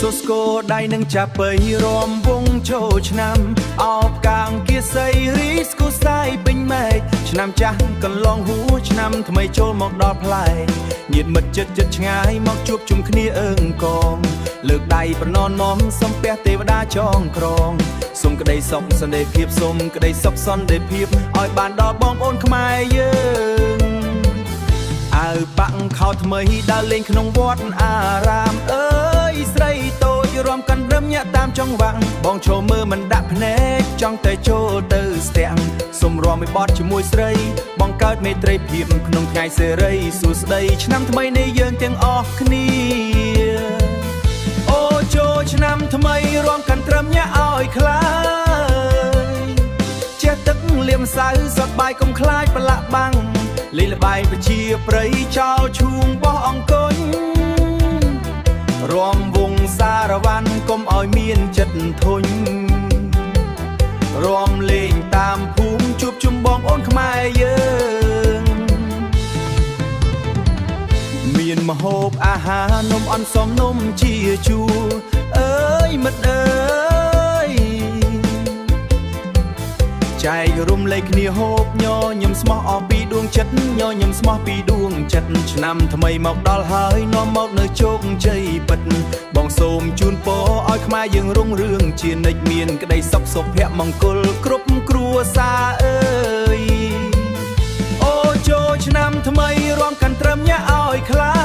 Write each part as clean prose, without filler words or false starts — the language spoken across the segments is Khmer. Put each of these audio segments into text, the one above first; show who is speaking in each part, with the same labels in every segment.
Speaker 1: សូស្គរដៃនឹងចាប់បីរំវងចូលឆ្នាំអោបកាងគៀសីរីស្គូសាយពេញម៉ែកឆ្នាំចាស់កន្លងហួឆ្នាំថ្មីចូលមកដល់ផ្លែញាតិមិត្តចិត្តឆ្ងាយមកជួបជុំគ្នាអើងកងលើកដៃប្រណននំសំពះទេវតាចងក្រងសូមក្តីសុខសន្តិភាពសូមក្តីសុខសន្តិភាពឲ្យបានដល់បងប្អូនខ្មែរយើងអើបាក់ខោថ្មីដើរលេងក្នុងវត្តអារាមអើយស្រីតូចរំកាន់រឹមញាក់តាមចង្វាក់បងឈរមើលមិនដាក់ភ្នែកចង់តែចូលទៅស្ទាំងសូមរំឲ្យបត់ជាមួយស្រីបងកើតមេត្រីភាពក្នុងថ្ងៃសេរីសួស្តីឆ្នាំថ្មីនេះយើងទាំងអស់គ្នាអូចូលឆ្នាំថ្មីរំកាន់ត្រឹមញាក់ឲ្យខ្លាយចេះទឹកលៀមសៅសតបាយកុំខ្លាចប្រឡាក់បាំងលេងល្បែងប្រជាប្រិយចោលឈូងបោះអង្គុញរំវងសារវ៉ាន់កុំឲ្យមានចិត្តធុញរំលេងតាមភូមិជួបជុំបងប្អូនខ្មែរយើងមានម្ហូបអាហារនំអន្សមនំជាជួរអើយមិត្តអើយចែករំលែកគ្នាហូបញញឹមស្មោះអស់ពីដួងចិត្តញញឹមស្មោះពីដួងចិត្តឆ្នាំថ្មីមកដល់ហើយនាំមកនៅជោគជ័យពិតបងសូមជូនពរឲ្យខ្មែរយើងរុងរឿងជានិច្ចមានក្តីសុខសុភមង្គលគ្រប់គ្រួសារអើយអូចូលឆ្នាំថ្មីរំកាន់ត្រឹមញាក់ឲ្យខ្លា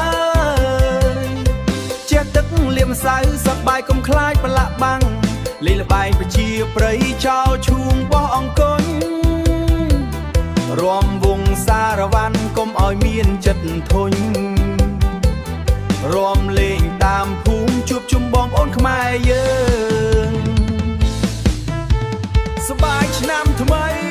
Speaker 1: យចេះទឹកលៀមសៅសប្បាយកុំខ្លាចប្រឡាក់បាំងលេងល្បែងប្រជាប្រិយចោលឈូងបោះអង្គុញរំវងសារវ៉ាន់កុំឲ្យមានចិត្តធុញរំលេងតាមភូមិជួបជុំបងប្អូនខ្មែរយើងសប្បាយឆ្នាំថ្មី